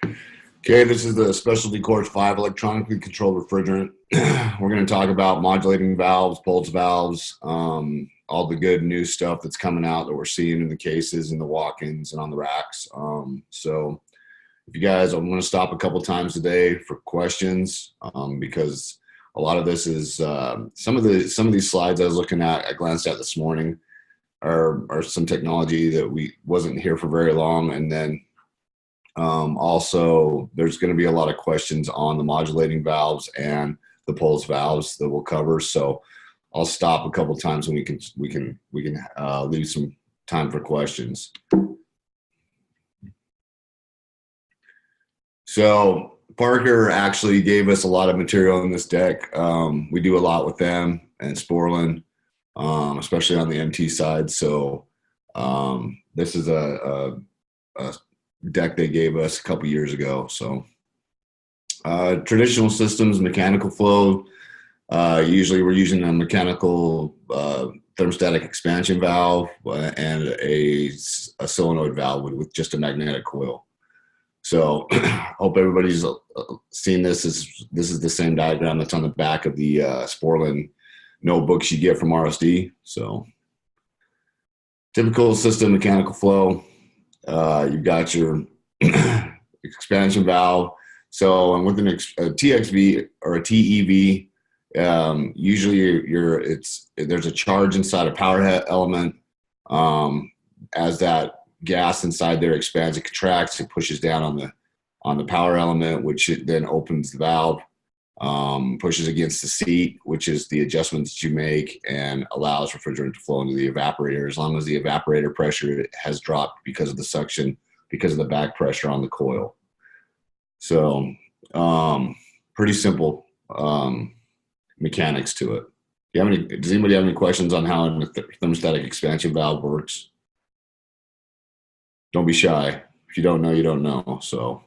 Okay, this is the Specialty Course 5 Electronically Controlled Refrigerant. We're going to talk about modulating valves, pulse valves, all the good new stuff that's coming out that we're seeing in the cases and the walk-ins and on the racks. So if you guys, I'm going to stop a couple times a day for questions because a lot of this is some of these slides I was looking at, I glanced at this morning, are some technology that we wasn't here for very long, and then also, there's going to be a lot of questions on the modulating valves and the pulse valves that we'll cover. So I'll stop a couple times and we can leave some time for questions. So Parker actually gave us a lot of material in this deck. We do a lot with them and Sporlan, especially on the MT side. So this is a deck they gave us a couple years ago. So traditional systems, mechanical flow, usually we're using a mechanical thermostatic expansion valve and a solenoid valve with just a magnetic coil. So hope everybody's seen this. This is the same diagram that's on the back of the Sporlan notebooks you get from RSD. So typical system, mechanical flow. You've got your expansion valve. So, and with a TXV or a TEV, usually there's a charge inside a power element. As that gas inside there expands, it contracts, it pushes down on the power element, which then opens the valve, pushes against the seat, which is the adjustment that you make, and allows refrigerant to flow into the evaporator as long as the evaporator pressure has dropped because of the suction, because of the back pressure on the coil. So pretty simple mechanics to it. Does anybody have any questions on how a thermostatic expansion valve works? Don't be shy. If you don't know, you don't know. So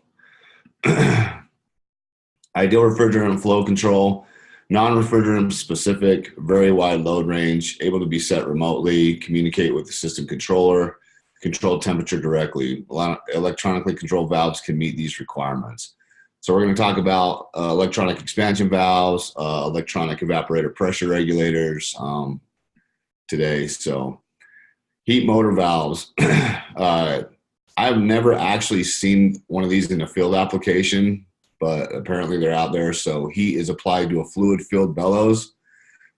ideal refrigerant flow control, non-refrigerant specific, very wide load range, able to be set remotely, communicate with the system controller, control temperature directly. Electronically controlled valves can meet these requirements. So we're going to talk about electronic expansion valves, electronic evaporator pressure regulators today. So heat motor valves. I've never actually seen one of these in a field application, but apparently they're out there. So heat is applied to a fluid-filled bellows.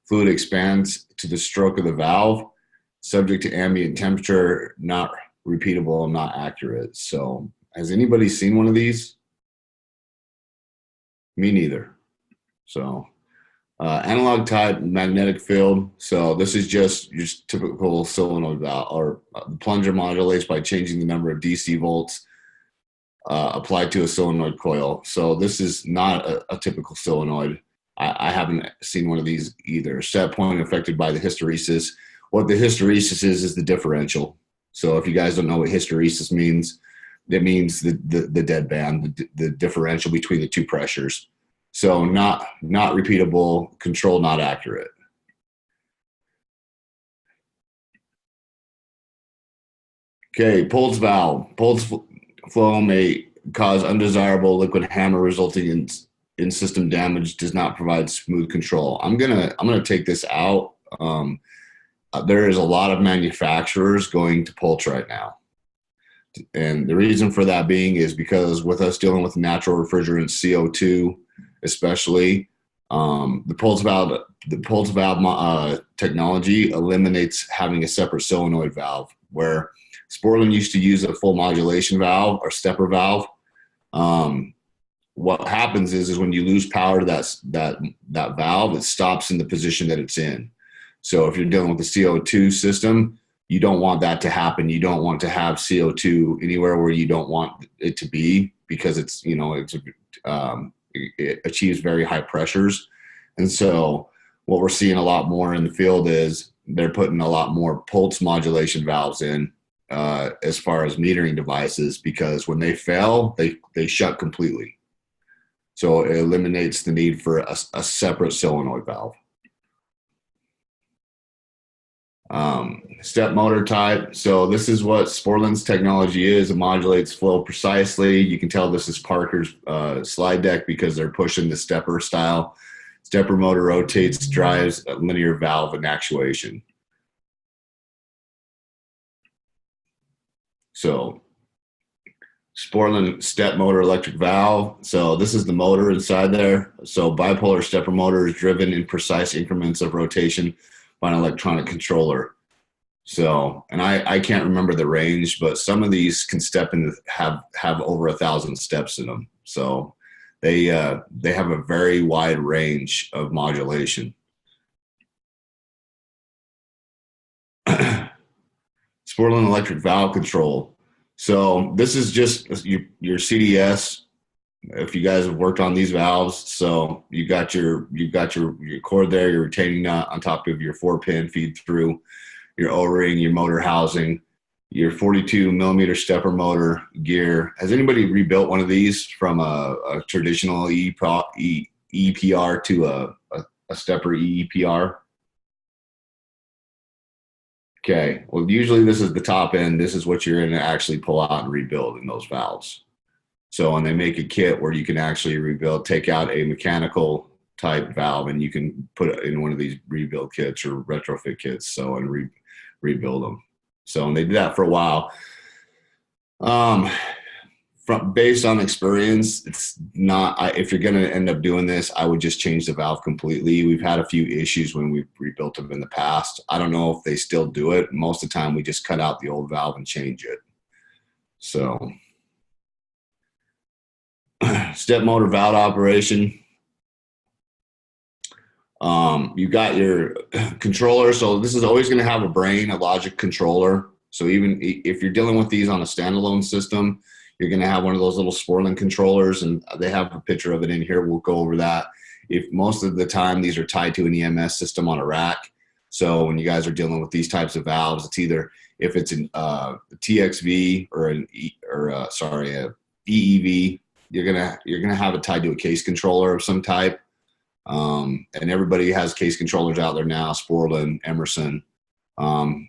Fluid expands to the stroke of the valve, subject to ambient temperature, not repeatable, not accurate. So has anybody seen one of these? Me neither. So analog type magnetic field. So this is just your typical solenoid valve, or the plunger modulates by changing the number of DC volts applied to a solenoid coil. So this is not a typical solenoid. I haven't seen one of these either. Set point affected by the hysteresis. What the hysteresis is the differential. So if you guys don't know what hysteresis means, it means the dead band, the differential between the two pressures. So not repeatable, control not accurate. Okay, pulse valve. Pulse flow may cause undesirable liquid hammer resulting in system damage, does not provide smooth control. I'm gonna take this out. There is a lot of manufacturers going to pulse right now. And the reason for that being is because with us dealing with natural refrigerant, CO2 especially, the pulse valve technology eliminates having a separate solenoid valve, where Sporlan used to use a full modulation valve or stepper valve. What happens is when you lose power to that valve, it stops in the position that it's in. So if you're dealing with the CO2 system, you don't want that to happen. You don't want to have CO2 anywhere where you don't want it to be, because it achieves very high pressures. And so what we're seeing a lot more in the field is they're putting a lot more pulse modulation valves in as far as metering devices, because when they fail, they shut completely. So it eliminates the need for a separate solenoid valve. Step motor type. So this is what Sporlan's technology is. It modulates flow precisely. You can tell this is Parker's slide deck because they're pushing the stepper style. Stepper motor rotates, drives a linear valve and actuation. So Sporlan step motor electric valve. So this is the motor inside there. So bipolar stepper motor is driven in precise increments of rotation by an electronic controller. So, and I can't remember the range, but some of these can step in have over 1,000 steps in them. So they have a very wide range of modulation. Sporlan electric valve control. So this is just your CDS. If you guys have worked on these valves, so you got your cord there, your retaining nut on top of your 4-pin feed through, your O-ring, your motor housing, your 42 millimeter stepper motor gear. Has anybody rebuilt one of these from a traditional EPR to a stepper EEPR? Okay, well, usually this is the top end. This is what you're going to actually pull out and rebuild in those valves. So, and they make a kit where you can actually rebuild, take out a mechanical type valve, and you can put it in one of these rebuild kits or retrofit kits. So, and rebuild them. So, and they did that for a while. Based on experience, it's not, if you're going to end up doing this, I would just change the valve completely. We've had a few issues when we've rebuilt them in the past. I don't know if they still do it. Most of the time we just cut out the old valve and change it. So step motor valve operation. You got your controller. So this is always going to have a brain, a logic controller. So even if you're dealing with these on a standalone system, you're going to have one of those little Sporlan controllers, and they have a picture of it in here. We'll go over that. If most of the time these are tied to an EMS system on a rack. So when you guys are dealing with these types of valves, it's either if it's an TXV or an EEV, you're gonna have it tied to a case controller of some type. And everybody has case controllers out there now. Sporlan, Emerson,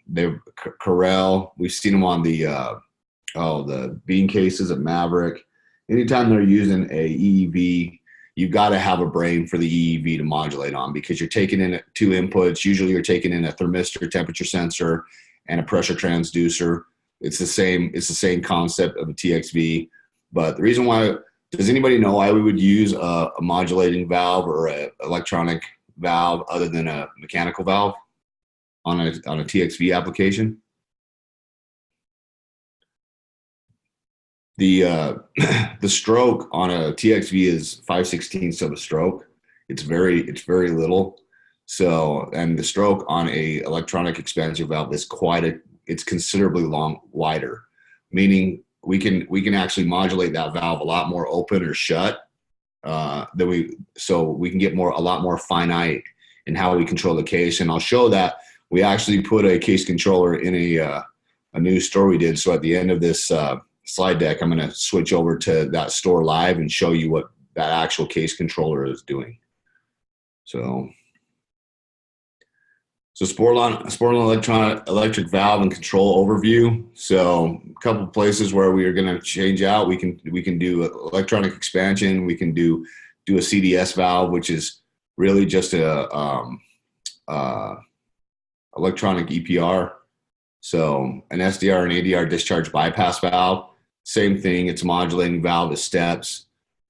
they're Corel. We've seen them on the bean cases at Maverick. Anytime they're using a EEV, you've got to have a brain for the EEV to modulate on, because you're taking in 2 inputs. Usually you're taking in a thermistor, temperature sensor, and a pressure transducer. It's the same concept of a TXV. But the reason why, does anybody know why we would use a modulating valve or an electronic valve other than a mechanical valve on a TXV application? The stroke on a TXV is 5/16 of a stroke. It's very little. So, and the stroke on a electronic expansor valve is it's considerably wider, meaning we can actually modulate that valve a lot more open or shut, so we can get a lot more finite in how we control the case. And I'll show that we actually put a case controller in a new store we did. So at the end of this slide deck, I'm going to switch over to that store live and show you what that actual case controller is doing. So Sporlan electric valve and control overview. So a couple of places where we are going to change out. We can do electronic expansion. We can do a CDS valve, which is really just a electronic EPR. So an SDR and ADR discharge bypass valve. Same thing. It's a modulating valve. It steps.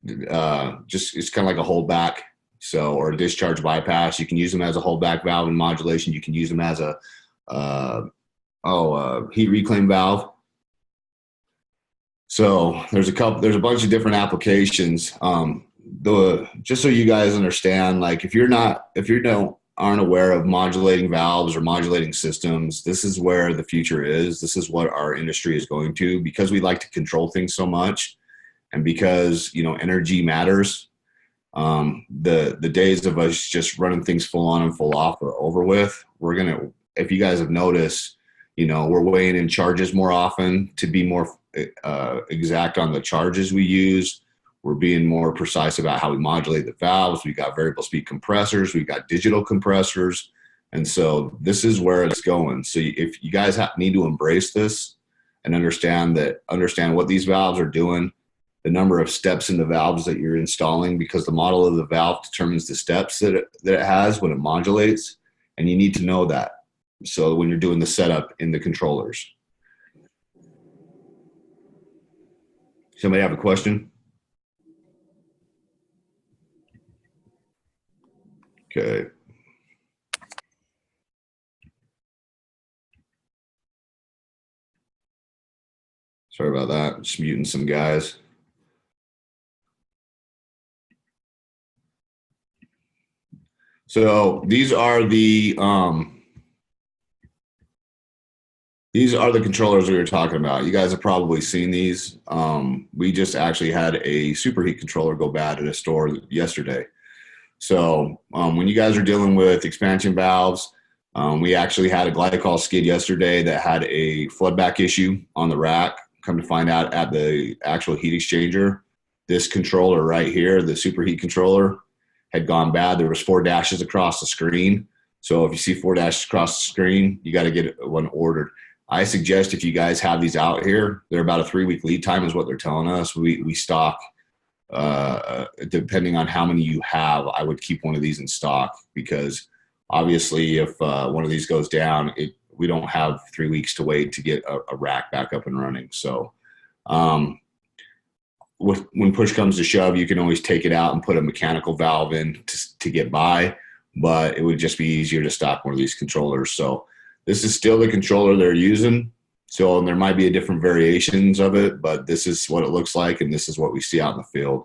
It's kind of like a holdback. So, or a discharge bypass. You can use them as a holdback valve in modulation. You can use them as a heat reclaim valve. So there's a bunch of different applications. Just so you guys understand, like if you aren't aware of modulating valves or modulating systems, this is where the future is. This is what our industry is going to, because we like to control things so much, and because energy matters. The days of us just running things full on and full off are over with. If you guys have noticed, we're weighing in charges more often to be more exact on the charges we use. We're being more precise about how we modulate the valves. We got variable speed compressors. We got digital compressors. And so this is where it's going. So if you guys need to embrace this and understand what these valves are doing, the number of steps in the valves that you're installing, because the model of the valve determines the steps that it has when it modulates, and you need to know that. So when you're doing the setup in the controllers. Somebody have a question? Okay. Sorry about that. Just muting some guys. So these are the controllers we were talking about. You guys have probably seen these. We just actually had a superheat controller go bad at a store yesterday. So when you guys are dealing with expansion valves, we actually had a glycol skid yesterday that had a floodback issue on the rack. Come to find out, at the actual heat exchanger, this controller right here, the superheat controller, had gone bad. There was 4 dashes across the screen. So if you see 4 dashes across the screen, you got to get one ordered. I suggest if you guys have these out here, they're about a 3-week lead time is what they're telling us. We stock, depending on how many you have, I would keep one of these in stock, because obviously if one of these goes down, we don't have 3 weeks to wait to get a rack back up and running. So when push comes to shove, you can always take it out and put a mechanical valve in to get by, but it would just be easier to stock one of these controllers. So this is still the controller they're using. So there might be a different variations of it, but this is what it looks like, and this is what we see out in the field.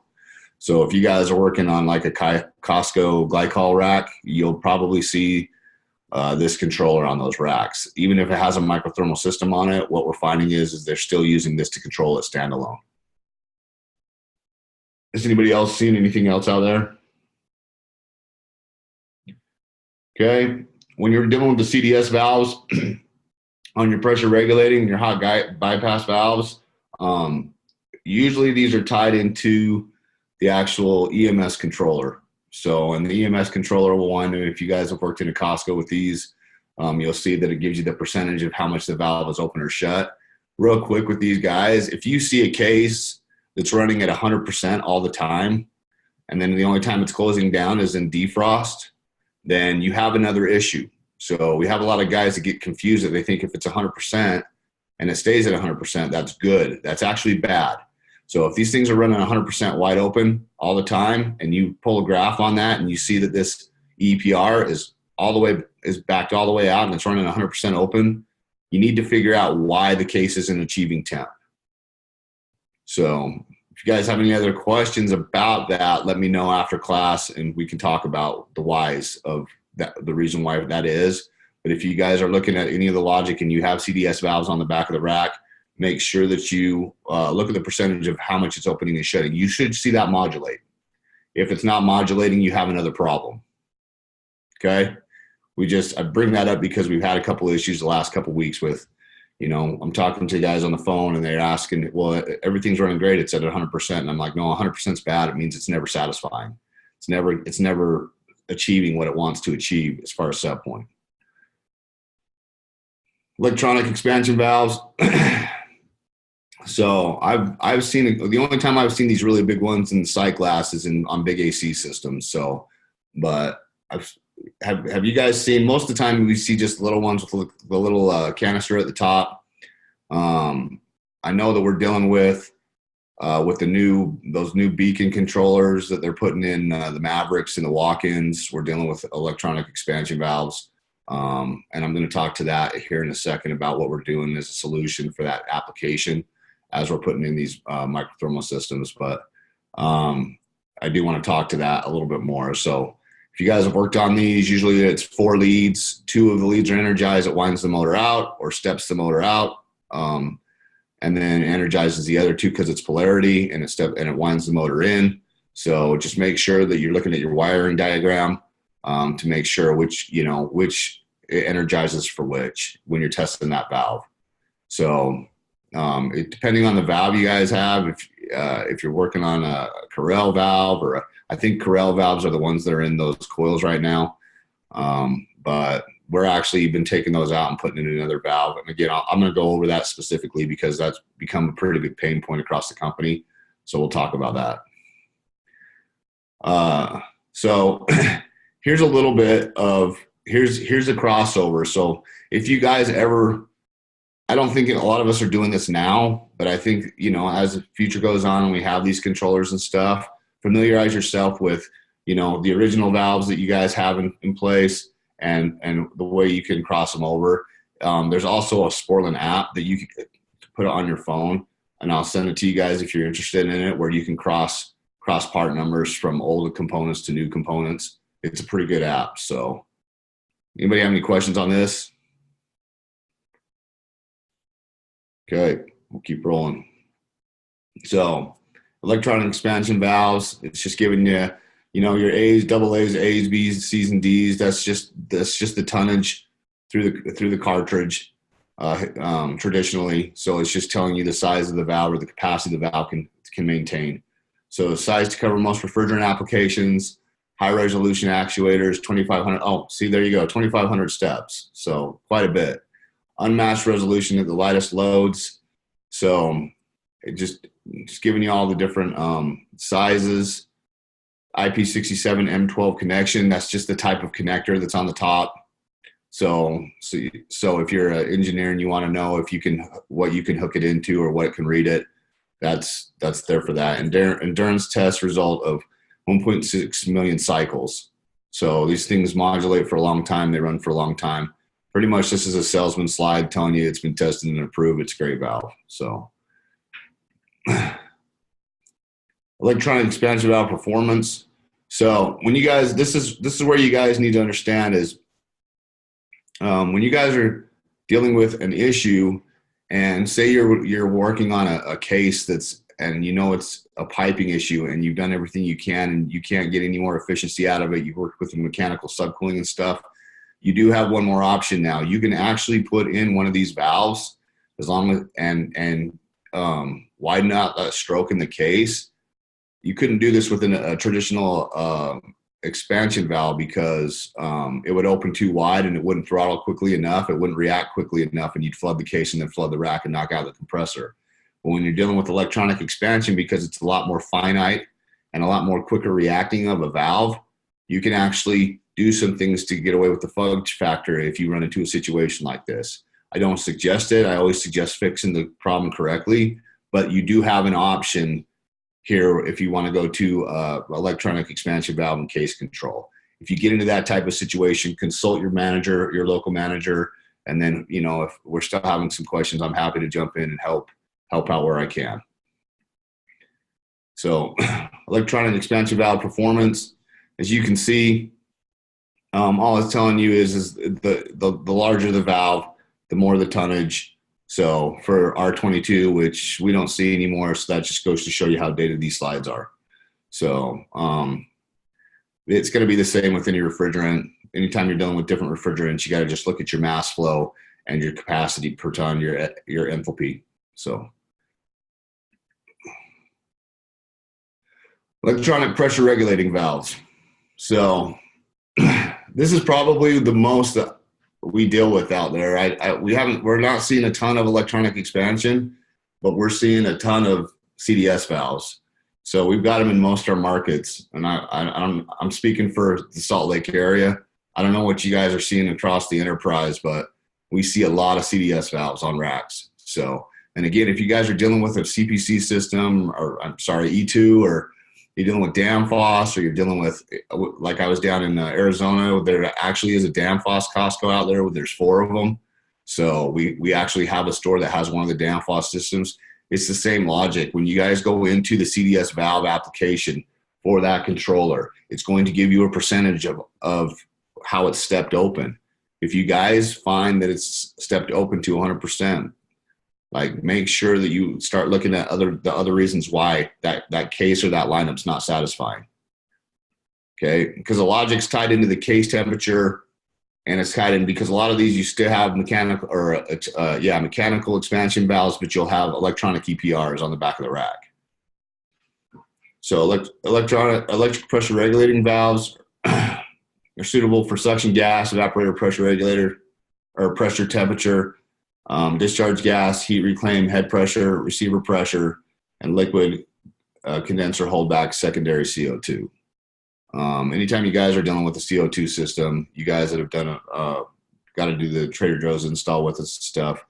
So if you guys are working on like a Costco glycol rack, you'll probably see this controller on those racks. Even if it has a microthermal system on it, what we're finding is they're still using this to control it standalone. Has anybody else seen anything else out there? Okay. When you're dealing with the CDS valves on your pressure regulating, your hot bypass valves, usually these are tied into the actual EMS controller. So, and the EMS controller will wind up, if you guys have worked in a Costco with these, you'll see that it gives you the percentage of how much the valve is open or shut. Real quick with these guys, if you see a case that's running at 100% all the time, and then the only time it's closing down is in defrost, then you have another issue. So we have a lot of guys that get confused that they think if it's 100% and it stays at 100%, that's good. That's actually bad. So if these things are running 100% wide open all the time, and you pull a graph on that and you see that this EPR is backed all the way out and it's running 100% open, you need to figure out why the case isn't achieving temp. So if you guys have any other questions about that, let me know after class and we can talk about the whys of that, the reason why that is. But if you guys are looking at any of the logic and you have CDS valves on the back of the rack, make sure that you look at the percentage of how much it's opening and shutting. You should see that modulate. If it's not modulating, you have another problem. Okay? I bring that up because we've had a couple of issues the last couple of weeks with, I'm talking to guys on the phone and they're asking, well, everything's running great. It's at 100%. And I'm like, no, 100% is bad. It means it's never satisfying. It's never achieving what it wants to achieve as far as set point. Electronic expansion valves. So I've seen, the only time I've seen these really big ones in sight glass is on big AC systems. So, but have you guys seen, most of the time we see just little ones with the little canister at the top. I know that we're dealing with those new beacon controllers that they're putting in the Mavericks and the walk-ins. We're dealing with electronic expansion valves. And I'm going to talk to that here in a second about what we're doing as a solution for that application as we're putting in these microthermal systems. But I do want to talk to that a little bit more. So if you guys have worked on these, usually it's 4 leads. 2 of the leads are energized. It winds the motor out or steps the motor out. And then energizes the other 2 because it's polarity, and it winds the motor in. So just make sure that you're looking at your wiring diagram to make sure which it energizes for which when you're testing that valve. So depending on the valve you guys have, if you're working on a Carrel valve I think Carrel valves are the ones that are in those coils right now. but we're actually been taking those out and putting in another valve. And again, I'm going to go over that specifically because that's become a pretty big pain point across the company. So we'll talk about that. So here's a little bit of, here's a crossover. So if you guys ever, I don't think a lot of us are doing this now, but I think, you know, as the future goes on and we have these controllers and stuff, familiarize yourself with, you know, the original valves that you guys have in place and the way you can cross them over. There's also a Sporlan app that you can put it on your phone, and I'll send it to you guys if you're interested in it, where you can cross part numbers from old components to new components. It's a pretty good app. So anybody have any questions on this? Okay, we'll keep rolling. So electronic expansion valves, it's just giving you, you know, your A's, double A's, A's, B's, C's, and D's. That's just the tonnage through the cartridge traditionally. So it's just telling you the size of the valve or the capacity the valve can maintain. So size to cover most refrigerant applications, high resolution actuators, 2,500. Oh, see, there you go, 2,500 steps. So quite a bit. Unmatched resolution at the lightest loads. So it just giving you all the different sizes. IP67 M12 connection. That's just the type of connector that's on the top. So if you're an engineer and you want to know if you can, what you can hook it into or what it can read it, that's there for that. And endurance test result of 1.6 million cycles. So these things modulate for a long time. They run for a long time. Pretty much this is a salesman slide telling you it's been tested and approved. It's a great valve. So electronic expansion valve performance. So when you guys, this is where you guys need to understand is when you guys are dealing with an issue, and say you're working on a case that's, and you know it's a piping issue, and you've done everything you can, and you can't get any more efficiency out of it. You've worked with the mechanical subcooling and stuff. You do have one more option now. You can actually put in one of these valves as long as and widen out that stroke in the case. You couldn't do this within a traditional expansion valve because it would open too wide and it wouldn't throttle quickly enough. It wouldn't react quickly enough, and you'd flood the case and then flood the rack and knock out the compressor. But when you're dealing with electronic expansion, because it's a lot more finite and a lot more quicker reacting of a valve, you can actually do some things to get away with the fudge factor if you run into a situation like this. I don't suggest it. I always suggest fixing the problem correctly, but you do have an option here if you want to go to electronic expansion valve and case control. If you get into that type of situation, consult your manager, your local manager, and then, you know, if we're still having some questions, I'm happy to jump in and help out where I can. So electronic expansion valve performance, as you can see, all it's telling you is the larger the valve, the more the tonnage. So for R22, which we don't see anymore, so that just goes to show you how dated these slides are. So it's going to be the same with any refrigerant. Anytime you're dealing with different refrigerants, you got to just look at your mass flow and your capacity per ton, your enthalpy. So electronic pressure regulating valves. So this is probably the most that we deal with out there. We're not seeing a ton of electronic expansion, but we're seeing a ton of CDS valves. So we've got them in most of our markets, and I'm speaking for the Salt Lake area. I don't know what you guys are seeing across the enterprise, but we see a lot of CDS valves on racks. So, and again, if you guys are dealing with a CPC system, or I'm sorry, E2, or you're dealing with Danfoss, or you're dealing with, like I was down in Arizona, there actually is a Danfoss Costco out there. There's 4 of them. So we actually have a store that has one of the Danfoss systems. It's the same logic. When you guys go into the CDS valve application for that controller, it's going to give you a percentage of how it's stepped open. If you guys find that it's stepped open to 100%, like, make sure that you start looking at the other reasons why that case or that lineup's not satisfying. Okay, because the logic's tied into the case temperature, and it's tied in because a lot of these you still have mechanical expansion valves, but you'll have electronic EPRs on the back of the rack. So electric pressure regulating valves, They're suitable for suction gas, evaporator pressure regulator, or pressure temperature, discharge gas, heat reclaim, head pressure, receiver pressure, and liquid condenser holdback secondary CO2. Anytime you guys are dealing with a CO2 system, you guys that have done got to do the Trader Joe's install with us stuff,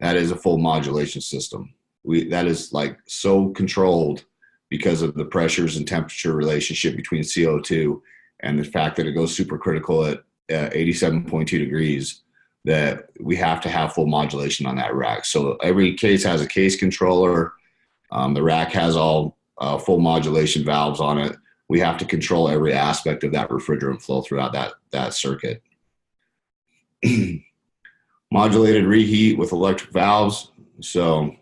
that is a full modulation system. That is like so controlled because of the pressures and temperature relationship between CO2 and the fact that it goes supercritical at 87.2 degrees, that we have to have full modulation on that rack. So every case has a case controller. The rack has all full modulation valves on it. We have to control every aspect of that refrigerant flow throughout that circuit. Modulated reheat with electric valves. So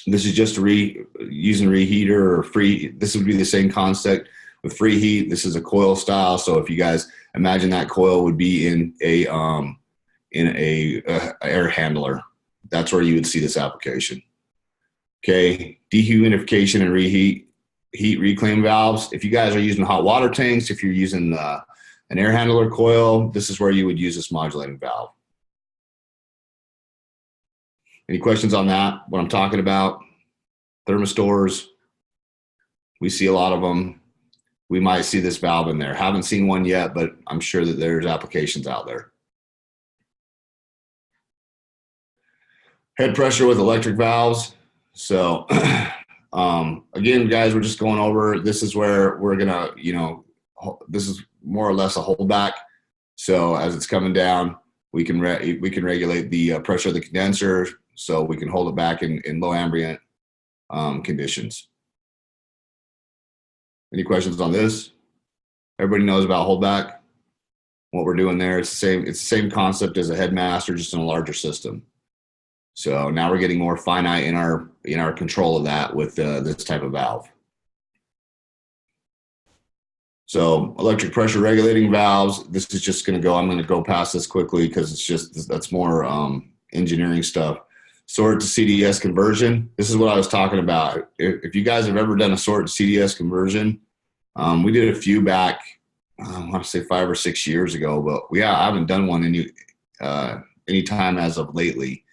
this is just using reheater or free. This would be the same concept with free heat. This is a coil style. So if you guys imagine that coil would be in a air handler, that's where you would see this application. Okay, dehumidification and reheat, heat reclaim valves. If you guys are using hot water tanks, if you're using an air handler coil, this is where you would use this modulating valve. Any questions on that? What I'm talking about? Thermistors, we see a lot of them. We might see this valve in there. Haven't seen one yet, but I'm sure that there's applications out there. Head pressure with electric valves. So again, guys, we're just going over, this is where we're gonna, this is more or less a holdback. So as it's coming down, we can regulate the pressure of the condenser, so we can hold it back in low ambient conditions. Any questions on this? Everybody knows about holdback. What we're doing there, it's the same concept as a headmaster, just in a larger system. So now we're getting more finite in our control of that with this type of valve. So electric pressure regulating valves, this is just going to go, I'm going to go past this quickly because it's just, that's more engineering stuff. Sort to CDS conversion. This is what I was talking about. If you guys have ever done a sort to CDS conversion, we did a few back, I want to say 5 or 6 years ago, but I haven't done one any time as of lately.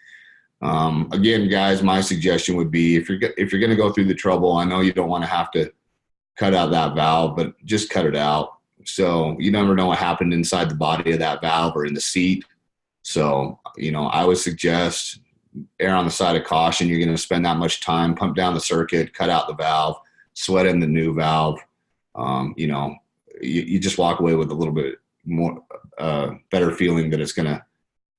Again, guys, my suggestion would be if you're going to go through the trouble, I know you don't want to have to cut out that valve, but just cut it out. So you never know what happened inside the body of that valve or in the seat. So, I would suggest err on the side of caution. You're going to spend that much time, pump down the circuit, cut out the valve, sweat in the new valve. You just walk away with a little bit more better feeling that it's going to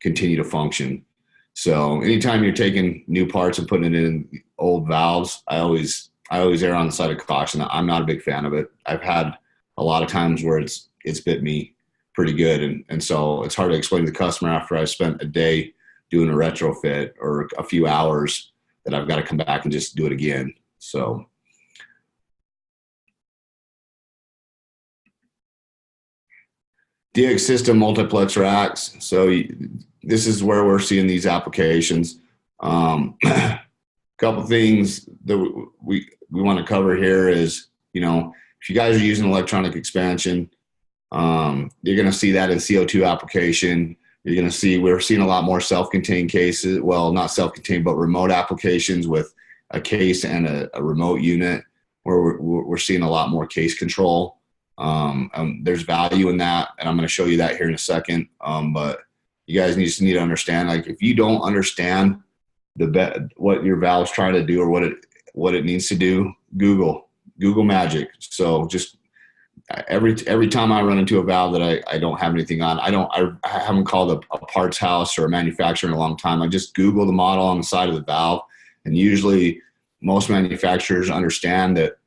continue to function. So anytime you're taking new parts and putting it in old valves, I always err on the side of caution. I'm not a big fan of it. I've had a lot of times where it's bit me pretty good. And so it's hard to explain to the customer after I spent a day doing a retrofit or a few hours that I've got to come back and just do it again. So DX system multiplex racks. So this is where we're seeing these applications. Couple things that we want to cover here is, if you guys are using electronic expansion, you're going to see that in CO2 application. You're going to see, we're seeing a lot more self-contained cases. Well, not self-contained, but remote applications with a case and a remote unit, where we're seeing a lot more case control. There's value in that, and I'm going to show you that here in a second. But you guys just need to understand, like, if you don't understand what your valve's trying to do or what it needs to do, Google magic. So just every time I run into a valve that I don't have anything on, I haven't called a parts house or a manufacturer in a long time. I just Google the model on the side of the valve, and usually most manufacturers understand that,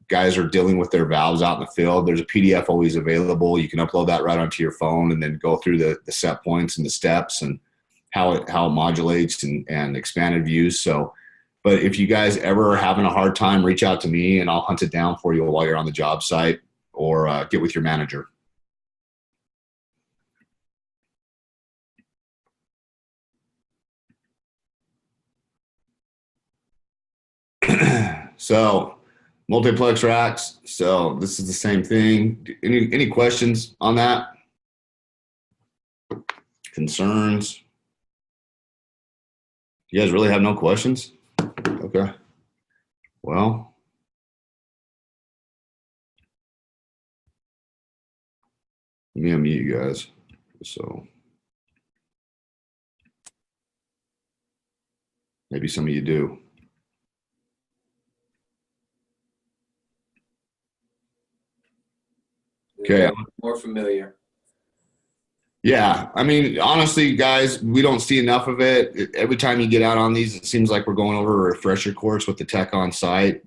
guys are dealing with their valves out in the field. There's a PDF always available. You can upload that right onto your phone and then go through the set points and the steps and how it modulates and expanded views. So, but if you guys ever are having a hard time, reach out to me and I'll hunt it down for you while you're on the job site, or get with your manager. So Multiplex racks. So this is the same thing. Any questions on that? Concerns? You guys really have no questions? Okay. Well, let me unmute you guys. So maybe some of you do. Okay. More familiar. Yeah, I mean, honestly, guys, we don't see enough of it. Every time you get out on these, it seems like we're going over a refresher course with the tech on site.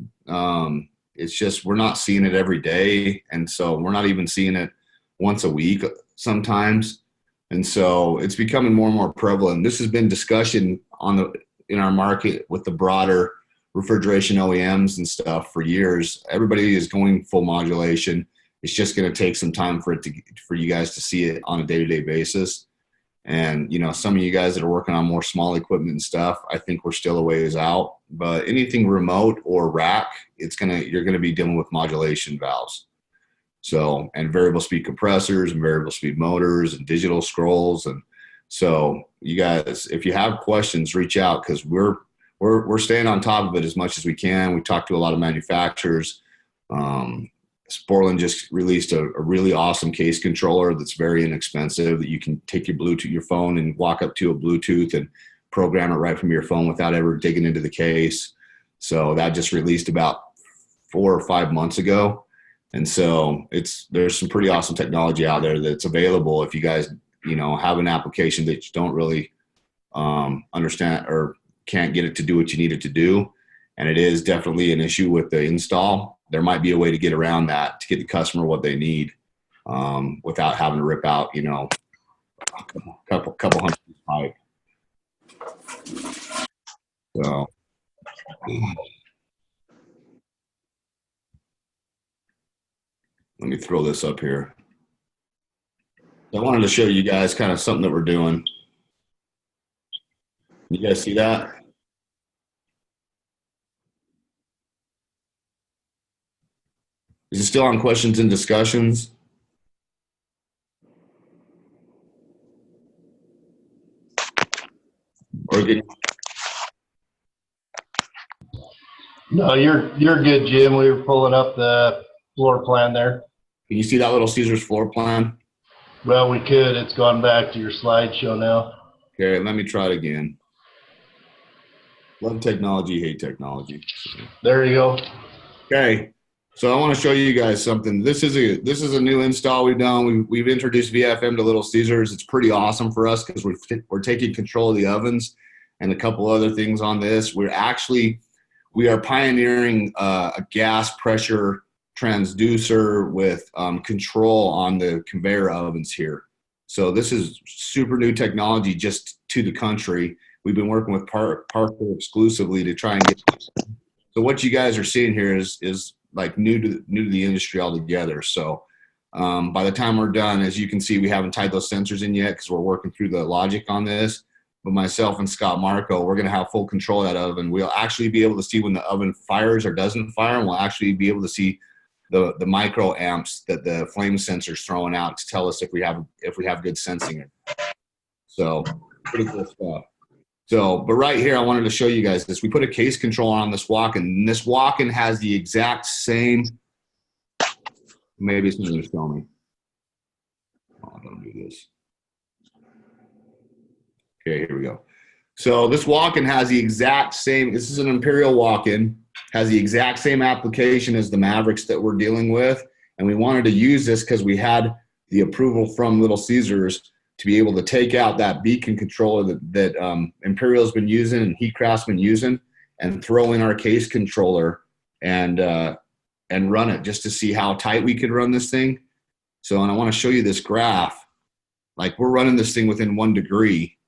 It's just we're not seeing it every day, and so we're not even seeing it once a week sometimes. And so it's becoming more and more prevalent. This has been discussion in our market with the broader refrigeration OEMs and stuff for years. Everybody is going full modulation. It's just going to take some time for you guys to see it on a day-to-day basis. And, you know, some of you guys that are working on more small equipment and stuff, I think we're still a ways out. But anything remote or rack, you're going to be dealing with modulation valves. So, and variable speed compressors and variable speed motors and digital scrolls. And so you guys, if you have questions, reach out, because we're staying on top of it as much as we can. We talk to a lot of manufacturers. Sporlan just released a really awesome case controller that's very inexpensive, that you can take your phone and walk up to a Bluetooth and program it right from your phone without ever digging into the case. So that just released about 4 or 5 months ago. And so there's some pretty awesome technology out there that's available if you guys, you know, have an application that you don't really understand or can't get it to do what you need it to do. And it is definitely an issue with the install. There might be a way to get around that to get the customer what they need without having to rip out, you know, a couple hundred pipe. So let me throw this up here. I wanted to show you guys kind of something that we're doing. You guys see that? Is it still on questions and discussions? Or No, you're good, Jim. We were pulling up the floor plan there. can you see that little Caesar's floor plan? Well, we could. It's gone back to your slideshow now. Okay, let me try it again. Love technology, hate technology. There you go. Okay, so I want to show you guys something. This is a new install we've done. We've introduced VFM to Little Caesars. It's pretty awesome for us because we're taking control of the ovens and a couple other things on this. We are pioneering a gas pressure transducer with control on the conveyor ovens here. So this is super new technology just to the country. We've been working with Parker exclusively to try and get. So what you guys are seeing here is like new to the industry altogether. So by the time we're done, as you can see, we haven't tied those sensors in yet because we're working through the logic on this. But myself and Scott Marco, we're going to have full control of that oven. We'll actually be able to see when the oven fires or doesn't fire, and we'll actually be able to see the microamps that the flame sensor's throwing out to tell us if we have good sensing. So pretty cool stuff. So, but right here, I wanted to show you guys this. We put a case control on this walk-in, and this walk-in has the exact same. Maybe it's not going to show me. Oh, don't do this. Okay, here we go. So this walk-in has the exact same. This is an Imperial walk-in. Has the exact same application as the Mavericks that we're dealing with, and we wanted to use this because we had the approval from Little Caesars to be able to take out that beacon controller that Imperial's been using and Heatcraft's been using, and throw in our case controller and run it just to see how tight we could run this thing. So, and I want to show you this graph. Like, we're running this thing within 1 degree.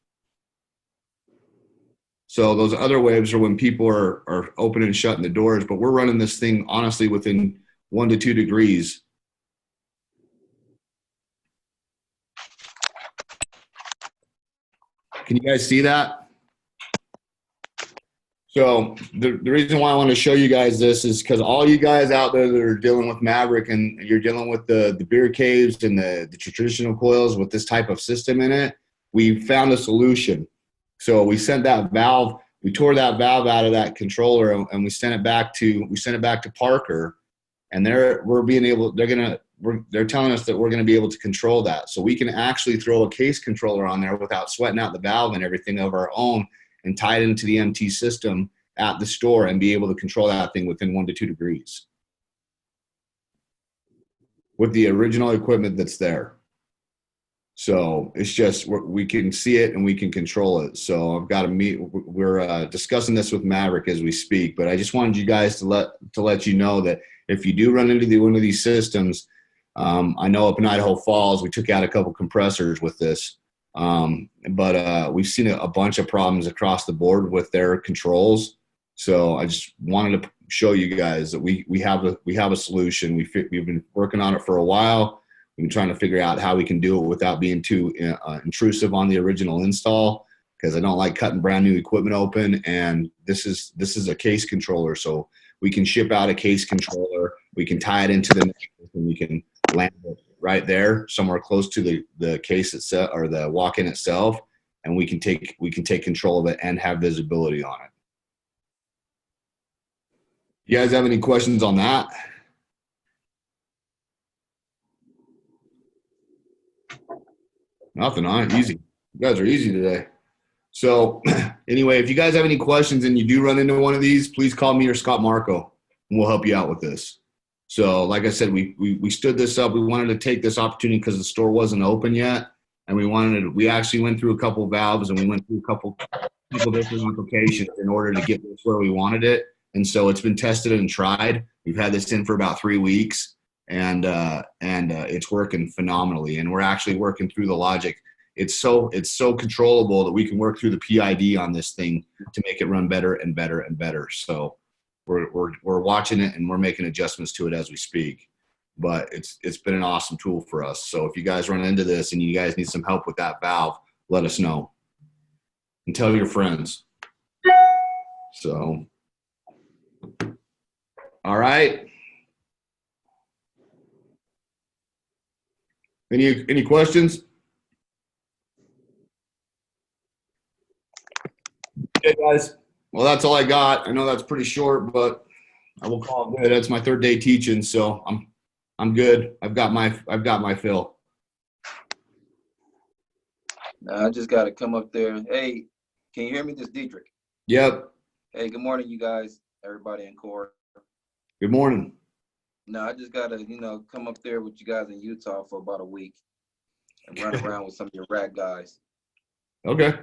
So those other waves are when people are opening and shutting the doors, but we're running this thing honestly within 1 to 2 degrees. Can you guys see that? So the reason why I want to show you guys this is because all you guys out there that are dealing with Maverick and you're dealing with the beer caves and the traditional coils with this type of system in it, we found a solution. So we sent that valve, we tore that valve out of that controller and we sent it back to Parker, and they're telling us that we're gonna be able to control that. So we can actually throw a case controller on there without sweating out the valve and everything of our own, and tie it into the MT system at the store and be able to control that thing within 1 to 2 degrees with the original equipment that's there. So it's just, we can see it and we can control it. So I've got to meet, we're discussing this with Maverick as we speak, but I just wanted you guys to let you know that if you do run into one of these systems, I know up in Idaho Falls, we took out a couple compressors with this. But we've seen a bunch of problems across the board with their controls. So I just wanted to show you guys that we have a solution. We've been working on it for a while. We've been trying to figure out how we can do it without being too intrusive on the original install, because I don't like cutting brand new equipment open. And this is a case controller, so we can ship out a case controller. We can tie it into the network and we can land it right there, somewhere close to the case itself or the walk-in itself, and we can take control of it and have visibility on it. You guys have any questions on that? Nothing, huh? Easy. You guys are easy today. So anyway, if you guys have any questions and you do run into one of these, please call me or Scott Marco, and we'll help you out with this. So like I said, we stood this up. We wanted to take this opportunity because the store wasn't open yet. And we actually went through a couple valves and we went through a couple different applications in order to get this where we wanted it. And so it's been tested and tried. We've had this in for about 3 weeks, and it's working phenomenally. And we're actually working through the logic. It's so controllable that we can work through the PID on this thing to make it run better and better and better. So we're watching it and we're making adjustments to it as we speak. But it's been an awesome tool for us. So if you guys run into this and you guys need some help with that valve, let us know and tell your friends. So, all right. Any questions? Okay, guys. Well, that's all I got. I know that's pretty short, but I will call it good. That's my 3rd day teaching, so I'm good. I've got my fill. I just got to come up there. Hey, can you hear me? This is Dietrich. Yep. Hey, good morning, you guys, everybody in core. Good morning. No, I just got to, come up there with you guys in Utah for about a week and run around with some of your rack guys. Okay.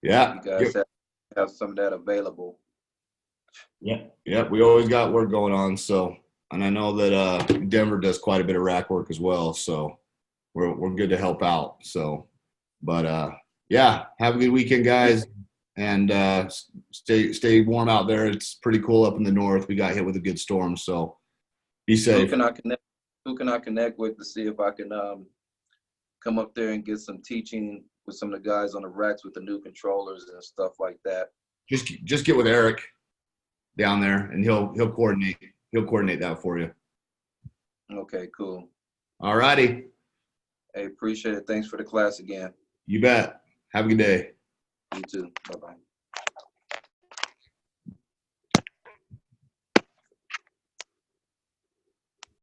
Yeah. You guys have some of that available. Yeah. We always got work going on. So, and I know that Denver does quite a bit of rack work as well. So we're good to help out. So, but yeah, have a good weekend, guys, and stay warm out there. It's pretty cool up in the north. We got hit with a good storm, so be safe. Who can I connect with to see if I can come up there and get some teaching with some of the guys on the racks with the new controllers and stuff like that? Just get with Eric down there, and he'll coordinate. He'll coordinate that for you. Okay, cool. All righty. Hey, appreciate it. Thanks for the class again. You bet. Have a good day. You too. Bye-bye.